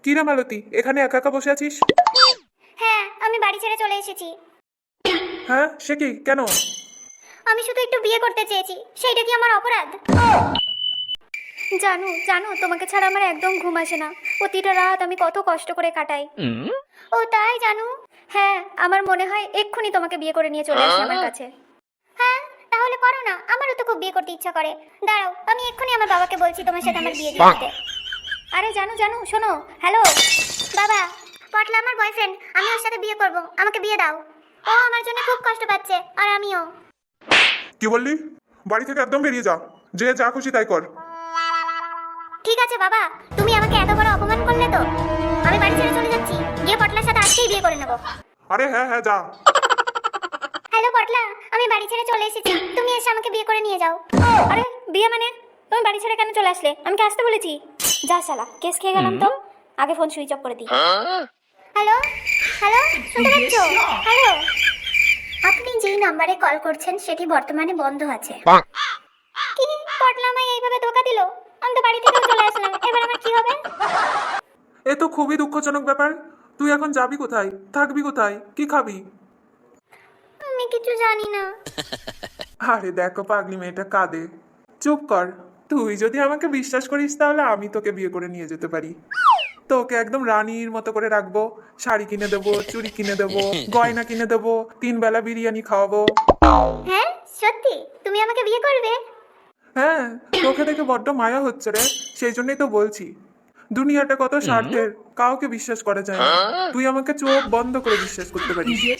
কি রে মালতী, এখানে একা একা বসে আছিস? হ্যাঁ, আমি বাড়ি ছেড়ে চলে এসেছি। হ্যাঁ, সে কি, কেন? আমি শুধু একটু বিয়ে করতে চেয়েছি, সেইটা কি আমার অপরাধ? জানো জানো, তোমাকে ছাড়া আমার একদম ঘুম আসে না। প্রতিটা রাত আমি কত কষ্ট করে কাটাই। ও তাই জানো? হ্যাঁ, আমার মনে হয় এক্ষুনি তোমাকে বিয়ে করে নিয়ে চলে আসি আমার কাছে। হ্যাঁ, তাহলে করো না, আমারও তো খুব বিয়ে করতে ইচ্ছা করে। দাঁড়াও, আমি এক্ষুনি আমার বাবাকে বলছি তোমার সাথে আমার বিয়ে দিয়ে দিতে। আরে জানো জানো, শোনো। হ্যালো বাবা, পটলা আমার বয়ফ্রেন্ড, আমি ওর সাথে বিয়ে করব, আমাকে বিয়ে দাও। ও আমার জন্য খুব কষ্ট পাচ্ছে, আর আমিও। কি বললি? বাড়ি থেকে একদম বেরিয়ে যা, যে যা খুশি তাই কর। ঠিক আছে বাবা, তুমি আমাকে এত বড় অপমান করলে তো আমি বাড়ি ছেড়ে চলে যাচ্ছি, গিয়ে পটলার সাথে আজকেই বিয়ে করে নেব। আরে হ্যাঁ হ্যাঁ, যা। হ্যালো পটলা, আমি বাড়ি ছেড়ে চলে এসেছি, তুমি এসে আমাকে বিয়ে করে নিয়ে যাও। আরে বিয়ে মানে? তুমি বাড়ি ছেড়ে কেন চলে আসলে? আমি কি আসতে বলেছি? যা শালা, কেস খেয়ে গেলাম তো। আগে ফোন সুইচ অফ করে দিই। হ্যালো হ্যালো, শুনতে পাচ্ছো? হ্যালো, আপনি যেই নাম্বারে কল করছেন সেটি বর্তমানে বন্ধ আছে। কি, পটলা আমায় এইভাবে ধোকা দিল? আমি তো বাড়ি থেকে চলে আসলাম, এবার আমার কি হবে? এ তো খুবই দুঃখজনক ব্যাপার। তুই এখন যাবি কোথায়, থাকবি কোথায়, কি খাবি? আমি কিছু জানি না। আরে দেখো, পাগলি মেয়েটা কাঁদে। চুপ কর। তুই যদি আমাকে বিশ্বাস করিস তাহলে আমি তোকে বিয়ে করে নিয়ে যেতে পারি। তোকে একদম রানীর মতো করে রাখবো। শাড়ি কিনে দেবো, চুড়ি কিনে দেবো, গয়না কিনে দেবো, 3 বেলা বিরিয়ানি খাওয়াবো। হ্যাঁ সত্যি, তুমি আমাকে বিয়ে করবে? হ্যাঁ, তোকে দেখে বড্ড মায়া হচ্ছে রে, সেই জন্যই তো বলছি। দুনিয়াটা কত স্বার্থের, কাউকে বিশ্বাস করা যায় না। তুই আমাকে চোখ বন্ধ করে বিশ্বাস করতে পারিস। হ্যাঁ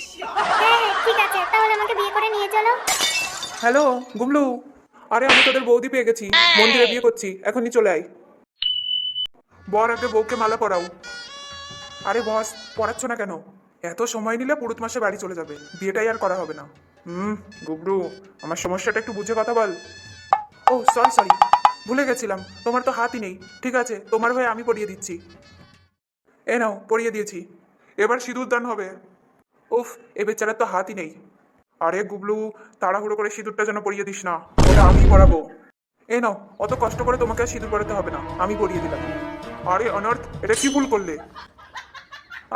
হ্যাঁ ঠিক আছে, তাহলে আমাকে বিয়ে করে নিয়ে চলো। হ্যালো গুমলু, আরে আমি তোদের বৌদি পেয়ে গেছি, মন্দিরে বিয়ে করছি, এখনই চলে আয়। বর আগে বউকে মালা পরাও। আরে বস, পড়াচ্ছ না কেন? এত সময় নিলে পুরুত মাসে বাড়ি চলে যাবে, বিয়েটাই আর করা হবে না। গুবলু, আমার সমস্যাটা একটু বুঝে কথা বল। ও সরি সরি, ভুলে গেছিলাম, তোমার তো হাতই নেই। ঠিক আছে, তোমার হয়ে আমি পরিয়ে দিচ্ছি। এ নাও, পরিয়ে দিয়েছি। এবার সিঁদুর দান হবে। উফ, এ বেচারার তো হাতই নেই। আরে গুবলু, তাড়াহুড়ো করে সিঁদুরটা যেন পরিয়ে দিস না, ওটা আমিই পরাবো। এ নাও, অত কষ্ট করে তোমাকে আর সিঁদুর পরাতে হবে না, আমি পরিয়ে দিলাম। আরে অনর্থ, এটা কি ভুল করলে?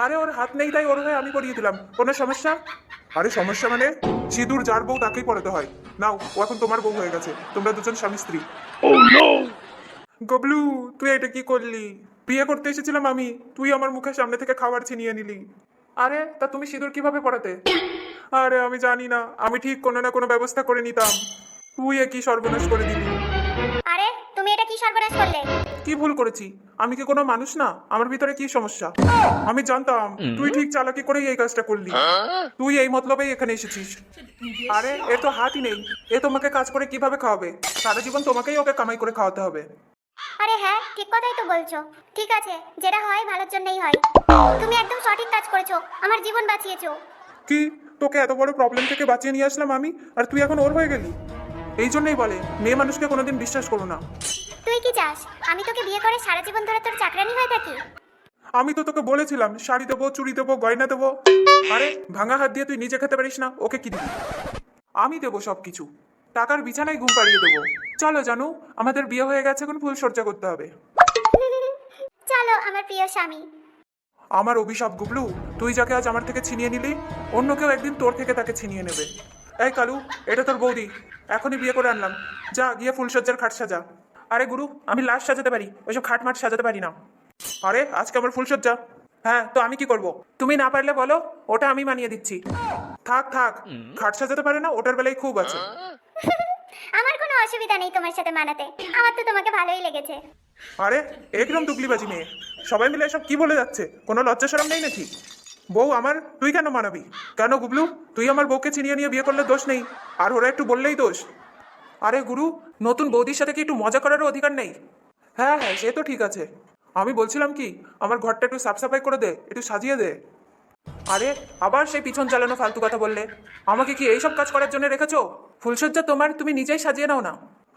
আরে ওর হাত নেই তাই ওর হয়ে আমি পরিয়ে দিলাম, কোনো সমস্যা? আরে সমস্যা মানে? সিঁদুর যার বউ তাকেই পরাতে হয়। নাও, ও এখন তোমার বউ হয়ে গেছে, তোমরা দুজন স্বামী স্ত্রী। গবলু, তুই এটা কি করলি? বিয়ে করতে এসেছিলাম আমি, তুই আমার মুখের সামনে থেকে খাবার ছিনিয়ে নিলি। আরে তা তুমি সিঁদুর কিভাবে পরাতে? আরে আমি জানি না, আমি ঠিক কোনো না কোনো ব্যবস্থা করে নিতাম। তুই এ কি সর্বনাশ করে দিলি? আরে তুমি এটা কি সর্বনাশ করলে? কি ভুল করেছি? আমি কি কোনো মানুষ না? আমার ভিতরে কি সমস্যা? আমি জানতাম তুই ঠিক চালাকি করেই এই কাজটা করলি। তুই এই মতলবেই এখানে এসেছিস। আরে এর তো হাতই নেই, এ তোমাকে কাজ করে কিভাবে খাওয়াবে? সারা জীবন তোমাকেই ওকে কামাই করে খাওয়াতে হবে। আরে হ্যাঁ, ঠিক কথাই তো বলছো। ঠিক আছে, যেটা হয় ভালোর জন্যই হয়। তুমি একদম সঠিক কাজ করেছো, আমার জীবন বাঁচিয়েছো। কি, তোকে এত বড় প্রবলেম থেকে বাঁচিয়ে নিয়ে আসলাম আমি, আর তুই এখন ওর হয়ে গেলি? এই জন্যই বলে মেয়ে মানুষকে কোনোদিন বিশ্বাস করো না। তুই কি চাস আমি তোকে বিয়ে করে সারা জীবন ধরে তোর চাকরানি হয়ে থাকি? আমি তো তোকে বলেছিলাম শাড়ি দেবো, চুড়ি দেবো, গয়না দেবো। আরে ভাঙা হাত দিয়ে তুই নিজে খেতে পারিস না, ওকে কি দিবি? আমি দেবো সবকিছু, টাকার বিছানায় ঘুম পাড়িয়ে দেবো। চলো জানু, আমাদের বিয়ে হয়ে গেছে, এখন ফুল সজ্জা করতে হবে। চলো আমার প্রিয় স্বামী। আমার অভিশাপ গুবলু, তুই যাকে আজ আমার থেকে ছিনিয়ে নিলি, অন্য কেউ একদিন তোর থেকে তাকে ছিনিয়ে নেবে। এই কালু, এটা তোর বৌদি, এখনই বিয়ে করে আনলাম। যা গিয়ে ফুলসজ্জার খাট সাজা। আরে গুরু, আমি লাশ সাজাতে পারি, ওইসব খাট মাট সাজাতে পারি না। আরে আজকে আমার ফুলসজ্জা। হ্যাঁ, তো আমি কি করব? তুমি না পারলে বলো, ওটা আমি মানিয়ে দিচ্ছি। থাক থাক, খাট সাজাতে পারে না, ওটার বেলায় খুব আছে। আমার কোনো অসুবিধা নেই তোমার সাথে মানাতে, আমার তো তোমাকে ভালোই লেগেছে। আরে একদম টুকলিবাজি মেয়ে, সবাই মিলে এসব কি বলে যাচ্ছে? কোনো লজ্জা শরম নেই নাকি? বউ আমার, তুই কেন মানাবি? কেন গুবলু, তুই আমার বউকে ছিনিয়ে নিয়ে বিয়ে করলে দোষ নেই, আর ওরা একটু বললেই দোষ? আরে গুরু, নতুন বৌদির সাথে কি একটু মজা করারও অধিকার নেই? হ্যাঁ হ্যাঁ, সে তো ঠিক আছে। আমি বলছিলাম কি, আমার ঘরটা একটু সাফ সাফাই করে দে, একটু সাজিয়ে দে। আরে আবার সেই পিছন চালানো ফালতু কথা বললে। আমাকে কি এইসব কাজ করার জন্য রেখেছো? ফুলসজ্জা তোমার, তুমি নিজেই সাজিয়ে নাও না।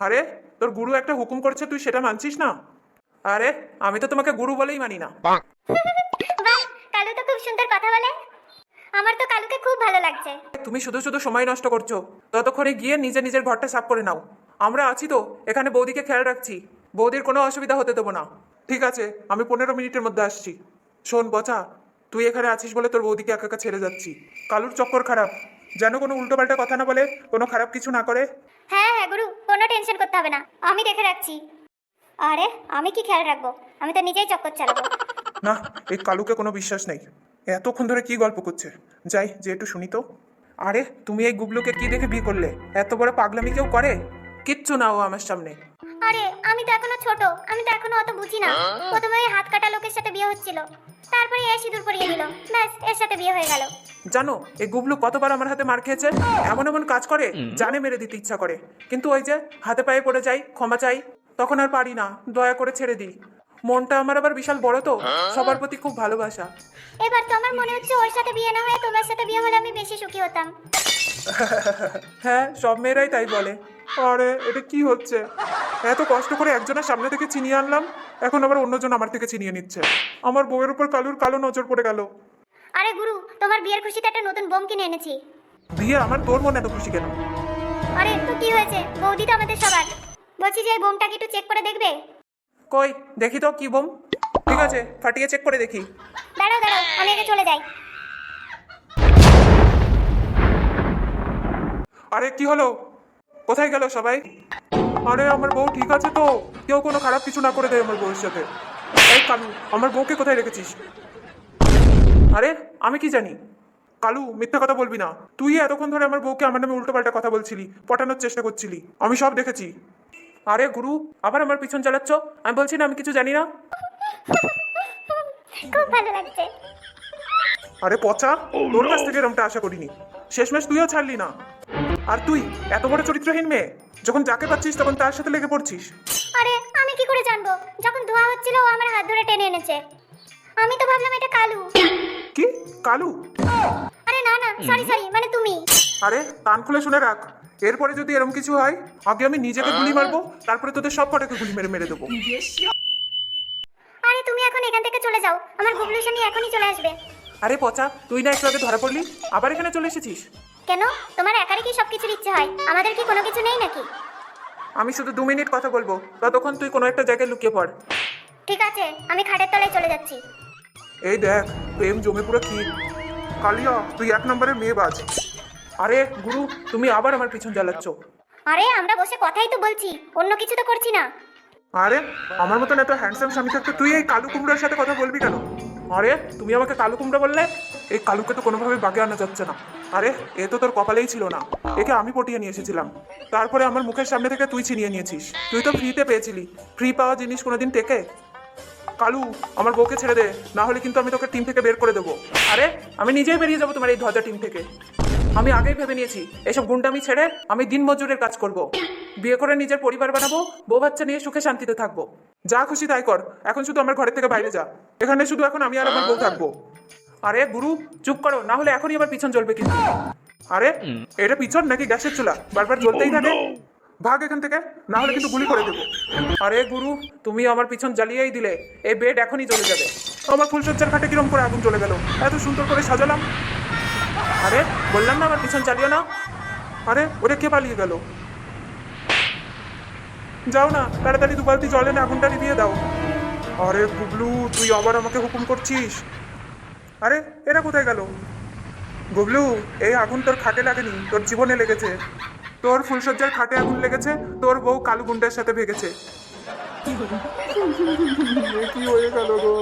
আরে তোর গুরু একটা হুকুম করছে, তুই সেটা মানছিস না? আরে আমি তো তোমাকে গুরু বলেই মানি না। বাহ, কালু তো খুব সুন্দর কথা বলে, আমার তো কালুকে খুব ভালো লাগছে। তুমি শুধু শুধু সময় নষ্ট করছো, ততক্ষণে গিয়ে নিজের ঘরটা সাফ করে নাও। আমরা আছি তো, এখানে বৌদিকে খেয়াল রাখছি, বৌদির কোনো অসুবিধা হতে দেবো না। ঠিক আছে, আমি 15 মিনিটের মধ্যে আসছি। শোন বচা, তুই এখানে আছিস বলে তোর বৌদিকে একা একা ছেড়ে যাচ্ছি। কালুর চক্কর খারাপ, যেন কোনো উল্টোপাল্টা কথা না বলে, কোনো খারাপ কিছু না করে। হ্যাঁ হ্যাঁ গুরু, কোনো টেনশন করতে হবে না, আমি দেখে রাখছি। আরে আমি কি খেয়াল রাখবো, আমি তো নিজেই চক্কর চালাবো। না, এই কালুকে কোনো বিশ্বাস নেই। এতক্ষণ ধরে কি গল্প করছে, যাই যে একটু শুনি তো। আরে তুমি এই গুবলুকে কি দেখে বিয়ে করলে? এত বড় পাগলামি কেউ করে? কিচ্ছু না ও আমার সামনে। আরে আমি তো এখনো ছোট, আমি তো এখনো অত বুঝি না। প্রথমে ওই হাত কাটা লোকের সাথে বিয়ে হচ্ছিল, তারপরে এ সিঁদুর পরিয়ে দিল, ব্যাস এর সাথে বিয়ে হয়ে গেল। জানো এই গুবলু কতবার আমার হাতে মার খেয়েছে? এমন এমন কাজ করে, জানে মেরে দিতে ইচ্ছা করে, কিন্তু ওই যে হাতে পায়ে পড়ে যাই, ক্ষমা চাই, তখন আর পারি না, দয়া করে ছেড়ে দিই। মনটা আমার আবার বিশাল বড় তো, সবার প্রতি খুব ভালোবাসা। এবার তো আমার মনে হচ্ছে ওর সাথে বিয়ে না হয়ে তোমার সাথে বিয়ে হলে আমি বেশি সুখী হতাম। হ্যাঁ, সব মেয়েরাই তাই বলে। আরে এটা কি হচ্ছে? এত কষ্ট করে একজনের সামনে থেকে ছিনিয়ে আনলাম, এখন আবার অন্যজন আমার থেকে ছিনিয়ে নিচ্ছে। আমার বউয়ের উপর কালুর কালো নজর পড়ে গেল। আরে গুরু, তোমার বিয়ের খুশিতে একটা নতুন বোম কিনে এনেছি। বিয়ে আমার, তোর মনে এত খুশি কেন? আরে তো কি হয়েছে, বৌদি তো আমাদের সবার। বলছি যে এই বোমটাকে একটু চেক করে দেখবে? কই দেখি তো কি বোম। ঠিক আছে, ফাটিয়ে চেক করে দেখি। দাঁড়াও দাঁড়াও, আমি আগে চলে যাই। আরে কি হলো? কোথায় গেল সবাই? আরে আমার বউ ঠিক আছে তো? কেউ কোনো খারাপ কিছু না করে দেয় আমার বউয়ের সাথে? এই কালু, আমার বউকে কোথায় রেখেছিস? আরে আমি কি জানি? কালু, মিথ্যা কথা বলবি না। তুই এতক্ষণ ধরে আমার বউকে আমার নামে উল্টোপাল্টা কথা বলছিলি, পটানোর চেষ্টা করছিলি, আমি সব দেখেছি। আরে গুরু, আবার আমার পিছন চালাচ্ছ? আমি বলছি না আমি কিছু জানি না। খুব ভালো লাগছে। আরে পচা, তোর কাছ থেকে এরমটা আশা করিনি। শেষমেশ তুইও ছাড়লি না। আর তুই এত বড় চরিত্রহীন মেয়ে, যখন যাকে পাচ্ছিস তখন তার সাথে লেগে পড়ছিস। আরে আমি কি করে জানবো? যখন ধোয়া হচ্ছিল ও আমার হাত ধরে টেনে এনেছে, আমি তো ভাবলাম এটা কালু। কি কালু? আরে না না, সরি সরি, মানে তুমি। আরে কান খুলে শুনে রাখ, এরপরে যদি এরকম কিছু হয়, আগে আমি নিজেকে গুলি মারবো, তারপরে তোদের সব কটাকে গুলি মেরে মেরে দেবো। আরে তুমি এখন এখান থেকে চলে যাও, আমার গুবলু শানি এখনই চলে আসবে। আরে পচা, তুই না একটু আগে ধরা পড়লি, আবার এখানে চলে এসেছিস? কেন, তোমার একারই কি সবকিছুর ইচ্ছে হয়? আমাদের কি কোনো কিছু নেই নাকি? আমি শুধু 2 মিনিট কথা বলবো, ততক্ষণ তুই কোনো একটা জায়গায় লুকিয়ে পড়। ঠিক আছে, আমি খাটের তলায় চলে যাচ্ছি। এই দেখ, প্রেম জমে পুরো ক্ষীর। কালিয়া, তুই 1 নম্বরের মেয়ে বাজ। আরে গুরু, তুমি আবার আমার পিছন জ্বালাচ্ছ। আরে আমরা বসে কথাই তো বলছি, অন্য কিছু তো করছি না। আরে আমার মতন এত হ্যান্ডসাম স্বামী থাকতে তুই এই কালু কুমড়ার সাথে কথা বলবি কেন? আরে তুমি আমাকে কালু কুমড়া বললে? এই কালুকে তো কোনোভাবে বাগে আনা যাচ্ছে না। আরে এ তো তোর কপালেই ছিল না, একে আমি পটিয়ে নিয়ে এসেছিলাম, তারপরে আমার মুখের সামনে থেকে তুই ছিনিয়ে নিয়েছিস। তুই তো ফ্রিতে পেয়েছিলি, ফ্রি পাওয়া জিনিস কোনোদিন টেকে? কালু, আমার বউকে ছেড়ে দে, না হলে কিন্তু আমি তোকে টিম থেকে বের করে দেবো। আরে আমি নিজেই বেরিয়ে যাবো তোমার এই ধ্বজা টিম থেকে। আমি আগেই ভেবে নিয়েছি, এসব গুন্ডামি ছেড়ে আমি দিন মজুরের কাজ করব। বিয়ে করে নিজের পরিবার বানাবো, বউ বাচ্চা নিয়ে সুখে শান্তিতে থাকবো। যা খুশি তাই কর, এখন শুধু আমার ঘরের থেকে বাইরে যা। এখানে শুধু এখন আমি আর আমার বউ থাকবো। আরে গুরু, চুপ করো, না হলে এখনই আমার পিছন জ্বলবে কিন্তু। আরে এটা পিছন নাকি গ্যাসের চুলা, বারবার জ্বলতেই থাকে? ভাগ এখান থেকে, না হলে কিন্তু গুলি করে দেবো। আরে গুরু, তুমি আমার পিছন জ্বালিয়েই দিলে, এই বেড এখনই জ্বলে যাবে। আমার ফুলসজ্জার খাটে কিরম করে আগুন জ্বলে গেল, এত সুন্দর করে সাজালাম। আরে বললাম না আমার পিছন চালিও না। আরে ওটা কে পালিয়ে গেল? যাও না, তাড়াতাড়ি 2 বালতি জল এনে আগুনটা নিভিয়ে দাও। আরে গুবলু, তুই আবার আমাকে হুকুম করছিস? আরে এরা কোথায় গেল? গুবলু, এই আগুন তোর খাটে লাগেনি, তোর জীবনে লেগেছে। তোর ফুলসজ্জার খাটে আগুন লেগেছে, তোর বউ কালু গুন্ডার সাথে ভেগেছে। কি হয়ে গেল গো?